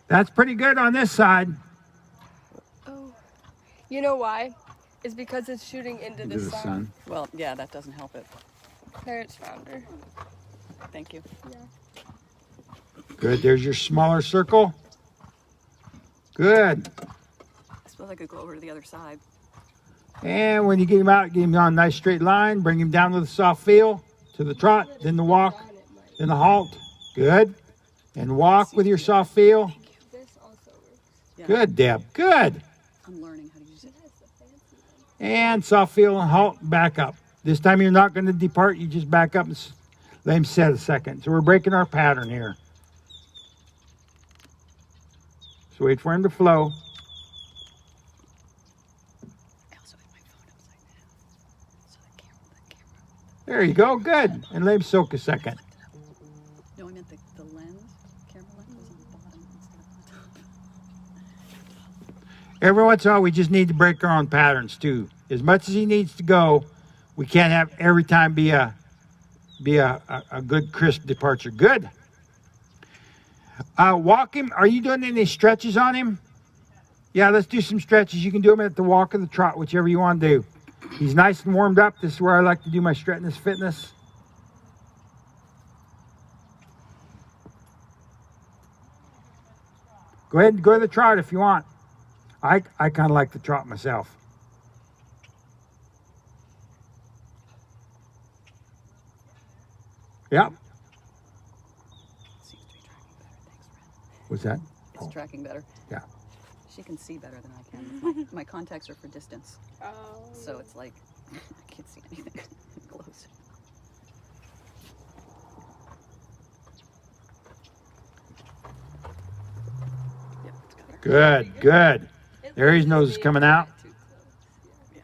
That's pretty good on this side. Oh, you know why? It's because it's shooting into the sun. Well, yeah, that doesn't help it. There, it's found her. Thank you. Yeah. Good. There's your smaller circle. Good. I suppose I could go over to the other side. And when you get him out, get him on a nice straight line. Bring him down to the soft feel, to the trot, then the walk, then the halt. Good. And walk with your soft feel. This also works. Yeah. Good, Deb. Good. I'm learning how to use it. And soft feel and halt, back up. This time you're not going to depart. You just back up and let him set a second. So we're breaking our pattern here. So wait for him to flow. I also have my phone upside down. So the camera. There you go. Good. And let him soak a second. No, I meant the lens. Camera lens was on the bottom instead of on the top. Every once in a while, we just need to break our own patterns too. As much as he needs to go, we can't have every time be a good crisp departure. Good. Walk him. Are you doing any stretches on him? Yeah, let's do some stretches. You can do them at the walk or the trot, whichever you want to do. He's nice and warmed up. This is where I like to do my stretchness fitness. Go ahead and go to the trot if you want. I kind of like the trot myself. Yep. Seems to be tracking better. Thanks, Ren. What's that? It's tracking better. Yeah. She can see better than I can. My contacts are for distance, Oh. so it's like I can't see anything close. Yep, it's got her. Good, good. There his nose is coming out. Yeah.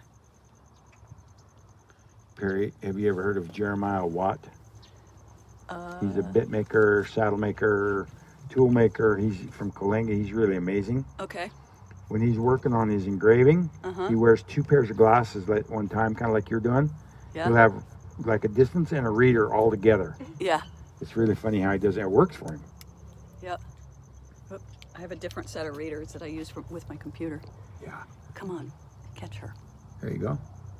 Perry, have you ever heard of Jeremiah Watt? He's a Uh, bit maker, saddle maker, tool maker. He's from Kalinga. He's really amazing. Okay. When he's working on his engraving, Uh-huh. he wears 2 pairs of glasses at one time, kind of like you're doing. He'll Yeah. have like a distance and a reader all together. Yeah. It's really funny how he does that. It works for him. Yeah. Oop, I have a different set of readers that I use with my computer. Yeah. Come on, catch her. There you go.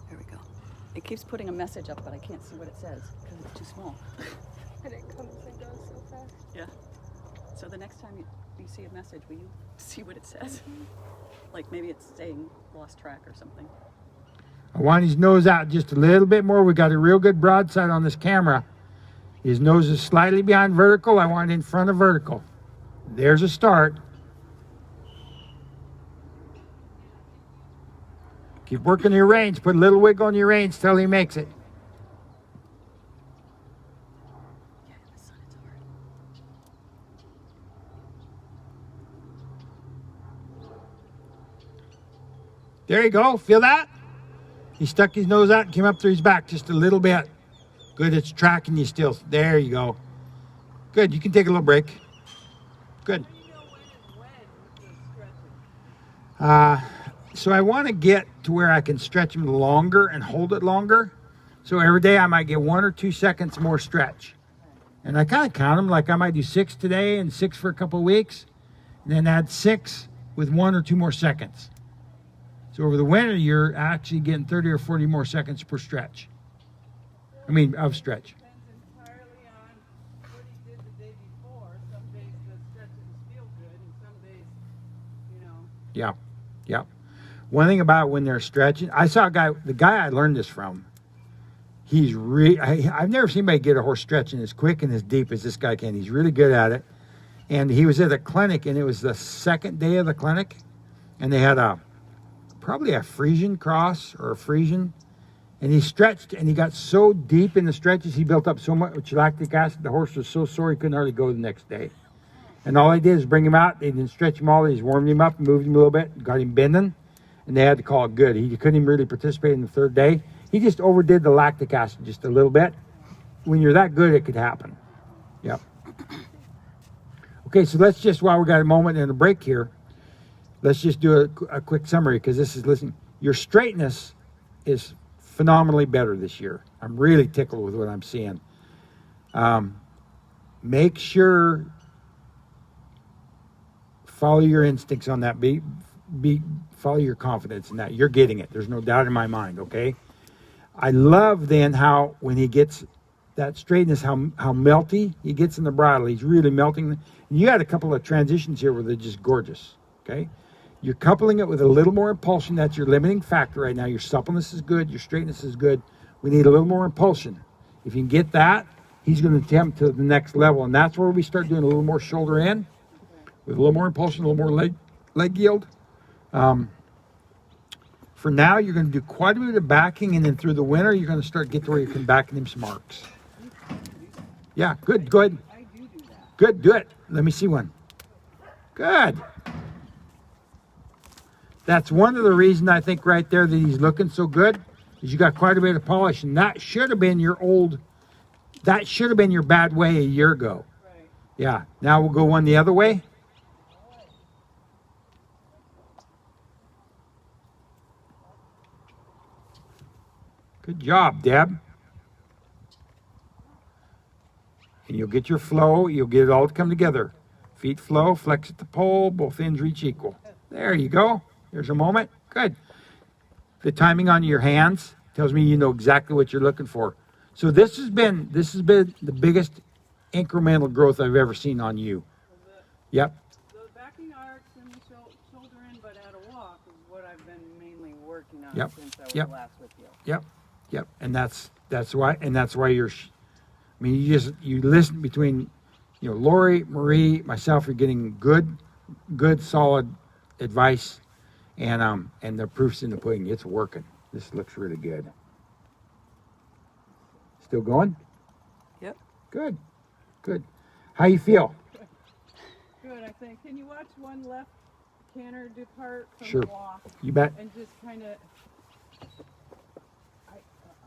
There we go. It keeps putting a message up, but I can't see what it says because it's too small. And it comes and goes so fast. Yeah. So the next time you see a message, will you see what it says? Like maybe it's saying lost track or something. I want his nose out just a little bit more. We got a real good broadside on this camera. His nose is slightly behind vertical. I want it in front of vertical. There's a start. Keep working your reins. Put a little wiggle on your reins till he makes it. Yeah, in the sun it's hard. There you go. Feel that? He stuck his nose out and came up through his back just a little bit. Good. It's tracking you still. There you go. Good. You can take a little break. Good. So I want to get to where I can stretch him longer and hold it longer. So every day I might get 1 or 2 seconds more stretch. And I kind of count them, like I might do 6 today and 6 for a couple of weeks. And then add 6 with 1 or 2 more seconds. So over the winter, you're actually getting 30 or 40 more seconds per stretch. I mean, of stretch. Depends entirely on what he did the day before. Some days the stretches feel good, and some days, you know. Yeah, yeah. One thing about when they're stretching, I saw a guy, the guy I learned this from, I've never seen anybody get a horse stretching as quick and as deep as this guy can. He's really good at it. And he was at a clinic, and it was the second day of the clinic, and they had probably a Frisian cross or a Frisian, and he stretched, and he got so deep in the stretches, he built up so much lactic acid, the horse was so sore he couldn't hardly go the next day. And all they did is bring him out. They didn't stretch him all. They just warmed him up and moved him a little bit, got him bending, and they had to call it good. He couldn't even really participate in the third day. He just overdid the lactic acid just a little bit. When you're that good, it could happen. Yep. Okay, so let's just, while we got a moment and a break here, let's just do a quick summary, because this is, listen, your straightness is phenomenally better this year. I'm really tickled with what I'm seeing. Make sure follow your instincts on that. Follow your confidence in that. You're getting it. There's no doubt in my mind, okay? I love then how when he gets that straightness, how melty he gets in the bridle. He's really melting. And you had a couple of transitions here where they're just gorgeous, okay? You're coupling it with a little more impulsion. That's your limiting factor right now. Your suppleness is good. Your straightness is good. We need a little more impulsion. If you can get that, he's going to attempt to the next level. And that's where we start doing a little more shoulder in with a little more impulsion, a little more leg yield. For now, you're going to do quite a bit of backing, and then through the winter, you're going to start get to where you can back him some marks. Yeah, good, good. I do that. Good, do it. Let me see one. Good. That's one of the reasons I think right there that he's looking so good is you got quite a bit of polish, and that should have been your bad way a year ago. Right. Yeah, now we'll go one the other way. Good job, Deb. And you'll get your flow. You'll get it all to come together. Feet flow, flex at the pole, both ends reach equal. There you go. There's a moment. Good. The timing on your hands tells me you know exactly what you're looking for. So this has been the biggest incremental growth I've ever seen on you. Yep. The backing arcs and the shoulder in, but at a walk is what I've been mainly working on Yep. since I was Yep. last with you. Yep. Yep. And that's why you're. I mean, you listen between, Lori, Marie, myself. You're getting good, solid advice, and the proof's in the pudding. It's working. This looks really good. Still going? Yep. Good. Good. How you feel? Good, I think. Can you watch one left canter depart from Sure. the walk You bet. and just kind of?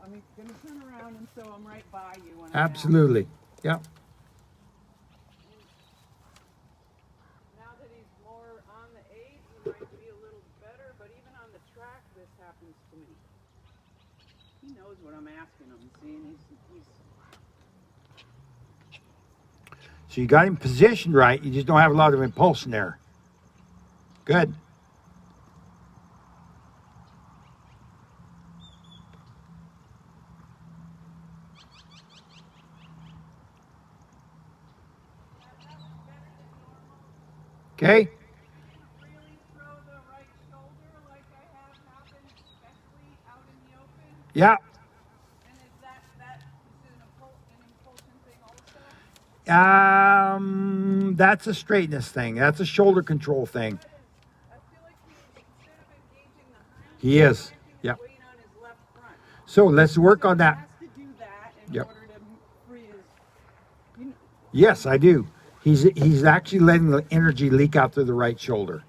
I'm going to turn around, and so I'm right by you when Absolutely. Yep. Now that he's more on the 8, he might be a little better, but even on the track, this happens to me. He knows what I'm asking him, see, and he's So you got him positioned right. You just don't have a lot of impulsion there. Good. Okay. really throw the right shoulder like I have happened, especially out in the open. Yeah. And is that is an impulsion thing also? That's a straightness thing. That's a shoulder control thing. I feel like instead of engaging the hind, He is. I think Yep. he's weighing on his left front. So let's work So on he that. has to do that in Yep. order to free his. You know, Yes, I do. He's actually letting the energy leak out through the right shoulder.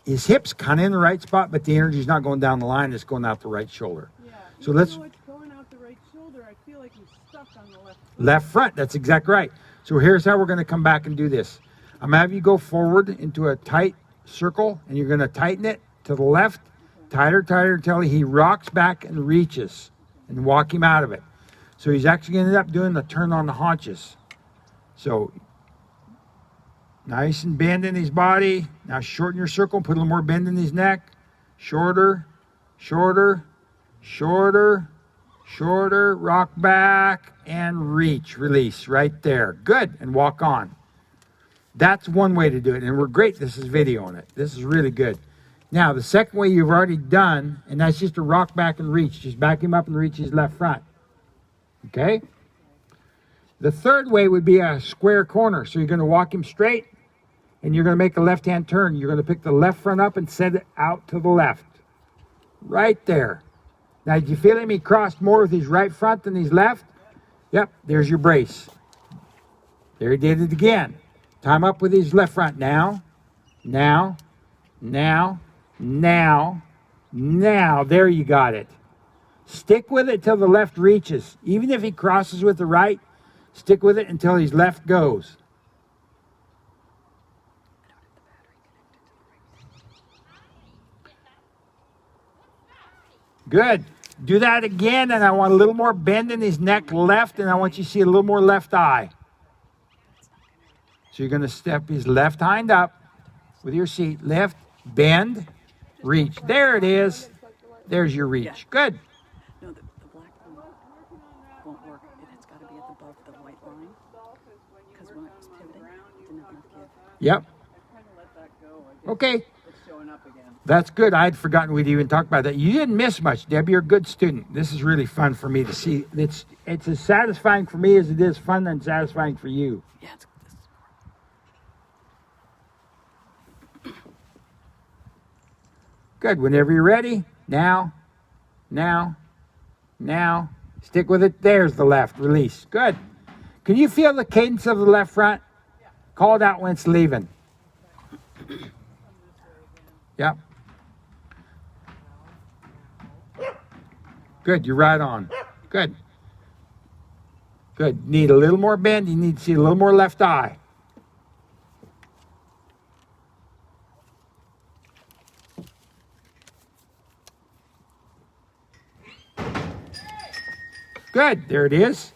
His hip's kind of in the right spot, but the energy's not going down the line. It's going out the right shoulder. yeah. So Even let's- though it's going out the right shoulder, I feel like he's stuck on the left. Left front. That's exactly right. So here's how we're going to come back and do this. I'm going to have you go forward into a tight circle, and you're going to tighten it to the left, tighter, tighter, until he rocks back and reaches, and walk him out of it. So he's actually going to end up doing the turn on the haunches. So nice and bend in his body. Now shorten your circle, put a little more bend in his neck. Shorter, shorter, shorter, shorter, rock back, and reach, release right there. Good, and walk on. That's one way to do it, and we're great. This is video on it. This is really good. Now, the second way you've already done, and that's just a rock back and reach. Just back him up and reach his left front. Okay? The third way would be a square corner. So you're going to walk him straight, and you're going to make a left-hand turn. You're going to pick the left front up and set it out to the left. Right there. Now, did you feel him? He crossed more with his right front than his left? Yep, there's your brace. There he did it again. Time up with his left front. Now, now, now, now, now. There you got it. Stick with it till the left reaches. Even if he crosses with the right, stick with it until his left goes. Good. Do that again, and I want a little more bend in his neck left, and I want you to see a little more left eye. So you're going to step his left hind up, with your seat. Lift, bend, reach. There it is. There's your reach. Good. No, the black one won't work. It's got to be above the white line. Because when I was pivoting, it didn't have enough give. Yep. I kind of let that go. I guess Okay. it's showing up again. That's good. I'd forgotten we'd even talk about that. You didn't miss much, Deb. You're a good student. This is really fun for me to see. It's as satisfying for me as it is fun and satisfying for you. Yeah, this is Good. Whenever you're ready. Now. Stick with it. There's the left. Release. Good. Can you feel the cadence of the left front? Call it out when it's leaving. Yep. Good. You're right on. Good. Good. Need a little more bend. You need to see a little more left eye. Good. There it is.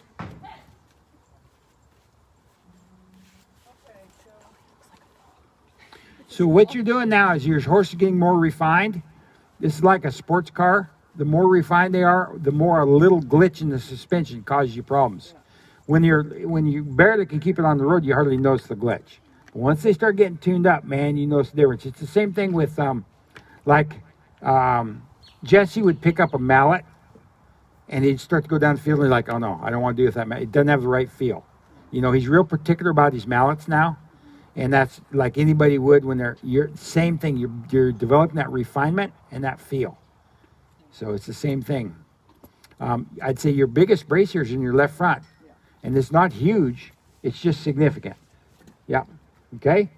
So what you're doing now is your horse is getting more refined. This is like a sports car. The more refined they are, the more a little glitch in the suspension causes you problems. When you barely can keep it on the road, you hardly notice the glitch. But once they start getting tuned up, man, you notice the difference. It's the same thing with Jesse would pick up a mallet and he'd start to go down the field and he's like, oh no, I don't want to do with that mallet. It doesn't have the right feel. You know, he's real particular about his mallets now. And that's like anybody would when you're same thing. You're developing that refinement and that feel. So it's the same thing. I'd say your biggest bracer is in your left front. And it's not huge. It's just significant. Yeah. Okay.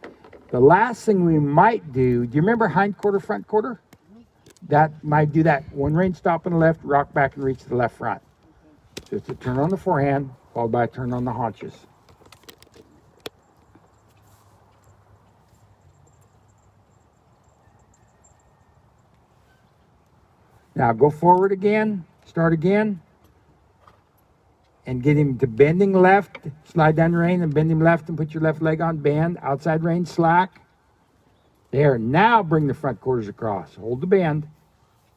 The last thing we might do you remember hind quarter, front quarter? That might do that. One rein stop on the left, rock back and reach to the left front. So it's a turn on the forehand, followed by a turn on the haunches. Now go forward again, start again, and get him to bending left, slide down the rein and bend him left and put your left leg on, bend, outside rein slack. There, now bring the front quarters across, hold the bend.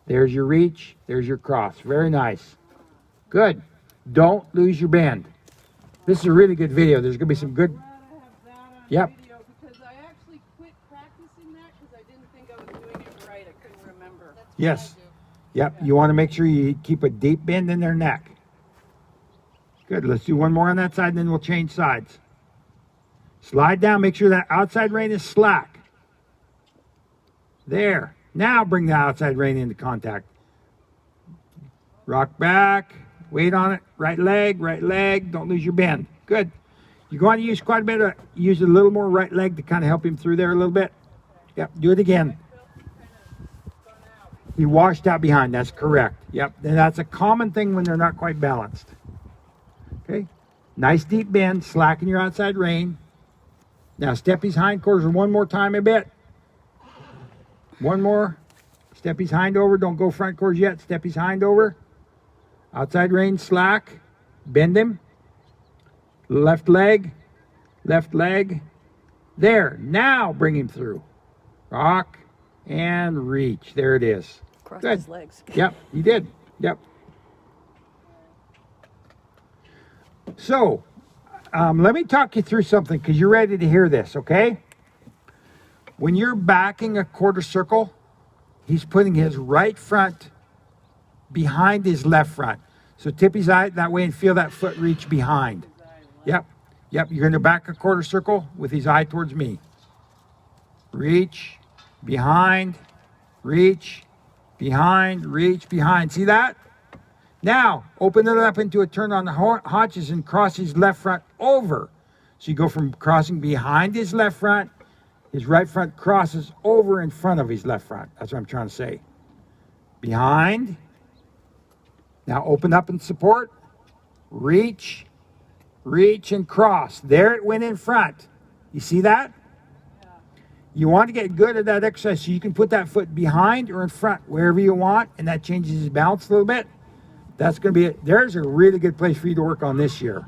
There's your reach, there's your cross, very nice. Good, don't lose your bend. This is a really good video, there's going to be some good, Glad I have that on Yep. video because I actually quit practicing that because I didn't think I was doing it right. I couldn't remember. yes. Yep, you want to make sure you keep a deep bend in their neck. Good, let's do one more on that side and then we'll change sides. Slide down, make sure that outside rein is slack. There, now bring the outside rein into contact. Rock back, weight on it, right leg, don't lose your bend. Good. You're going to use quite a bit of, use a little more right leg to kind of help him through there a little bit. Yep, do it again. He washed out behind, that's correct. Yep, and that's a common thing when they're not quite balanced. Okay, nice deep bend, slacken your outside rein. Now step his hindquarters one more time a bit. One more. Step his hind over, don't go front quarters yet, step his hind over. Outside rein slack, bend him. Left leg. There, now bring him through. Rock and reach, there it is. crossed Good. his legs. Yep, you did. Yep. So, let me talk you through something because you're ready to hear this, okay? When you're backing a quarter circle, he's putting his right front behind his left front. So tip his eye that way and feel that foot reach behind. Yep. Yep, you're going to back a quarter circle with his eye towards me. Reach, behind, reach, behind, reach, behind. See that? Now, open it up into a turn on the haunches and cross his left front over. So you go from crossing behind his left front, his right front crosses over in front of his left front. That's what I'm trying to say. Behind. Now open up and support. Reach, reach, and cross. There it went in front. You see that? You want to get good at that exercise so you can put that foot behind or in front, wherever you want, and that changes his balance a little bit. That's going to be it. There's a really good place for you to work on this year.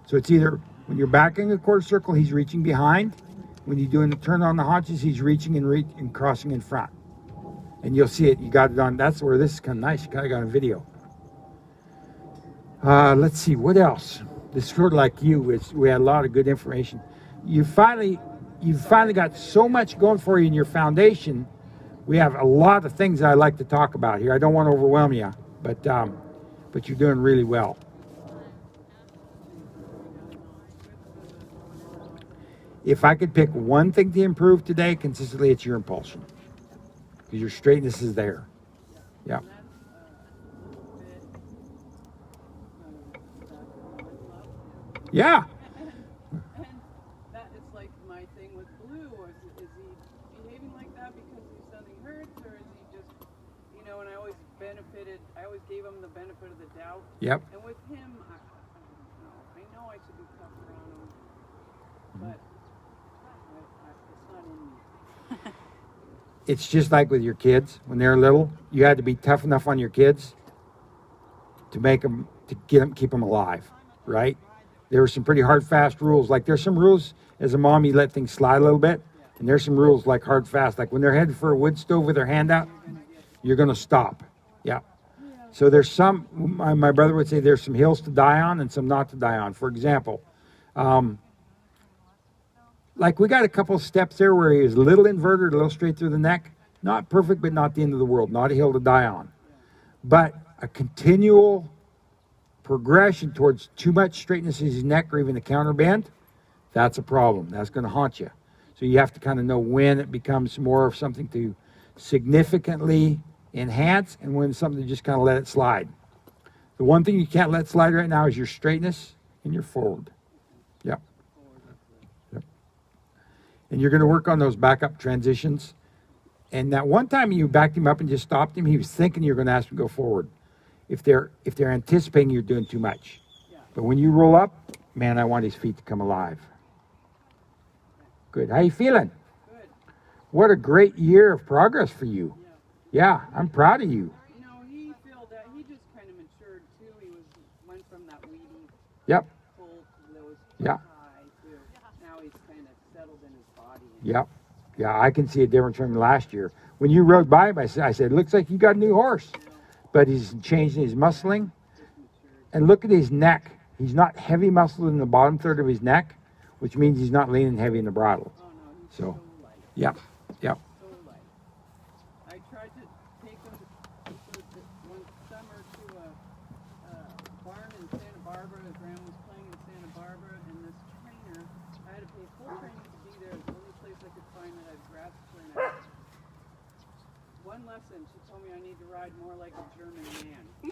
So it's either when you're backing a quarter circle, he's reaching behind. when you're doing the turn on the haunches, he's reaching and crossing in front. And you'll see it. You got it on. That's where this is kind of nice. You kind of got a video. Let's see. What else? This sort of like you. We had a lot of good information. You've finally got so much going for you in your foundation. We have a lot of things that I like to talk about here. I don't want to overwhelm you, but you're doing really well. If I could pick one thing to improve today consistently, it's your impulsion. Because your straightness is there. Yeah. Yeah. And that is like my thing with Blue. Is he behaving like that because something hurts, or is he just, and I always gave him the benefit of the doubt. Yep. And with him, I don't know. I know I should be tougher on him, but it's not in me. It's just like with your kids when they're little. You had to be tough enough on your kids to keep them alive, right? There were some pretty hard, fast rules. Like there's some rules as a mom, you let things slide a little bit. And there's some rules like hard, fast. Like when they're headed for a wood stove with their hand out, you're going to stop. Yeah. So there's some, my brother would say there's some hills to die on and some not to die on. For example, like we got a couple of steps there where he was a little inverted, a little straight through the neck. Not perfect, but not the end of the world. Not a hill to die on. But a continual progression towards too much straightness in his neck or even the counter bend, that's a problem. That's going to haunt you. So you have to kind of know when it becomes more of something to significantly enhance and when something to just kind of let it slide. The one thing you can't let slide right now is your straightness and your forward. Yep. Yep. And you're going to work on those backup transitions. And that one time you backed him up and just stopped him, he was thinking you're going to ask him to go forward. If they're anticipating you're doing too much. But when you roll up, man, I want his feet to come alive. Good. How you feeling? Good. What a great year of progress for you. Yeah, I'm proud of you. He just kind of matured too. He went from that weedy Yep. full to those Yeah. high too. Now he's kind of settled in his body. Yep. Yeah, I can see a difference from last year. When you rode by him, I said, looks like you got a new horse. But he's changing his muscling. And look at his neck. He's not heavy muscled in the bottom third of his neck, which means he's not leaning heavy in the bridle. Oh no, he's So, so light. yep, yep. So light. I tried to take him one summer to a barn in Santa Barbara. His grandma was playing in Santa Barbara, and this trainer, I had to pay full training to be there. It was the only place I could find that had grass trainer. One lesson, she told me I need to ride more like a German man.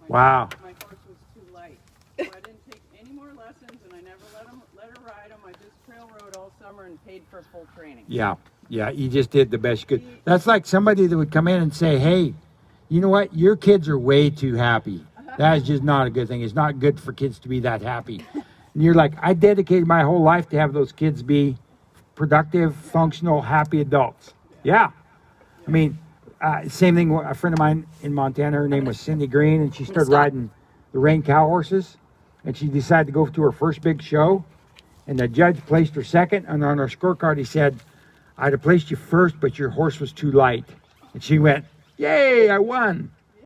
Wow. My horse was too light. So I didn't take any more lessons, and I never let her ride him. I just trail rode all summer and paid for full training. Yeah, yeah, you just did the best you could. That's like somebody that would come in and say, hey, you know what? Your kids are way too happy. That is just not a good thing. It's not good for kids to be that happy. And you're like, I dedicated my whole life to have those kids be productive, functional, happy adults. Yeah. I mean, same thing, a friend of mine in Montana, her name was Cindy Green, and she started riding the Rain cow horses, and she decided to go to her first big show, and the judge placed her second, and on her scorecard he said, I'd have placed you first, but your horse was too light. And she went, yay, I won.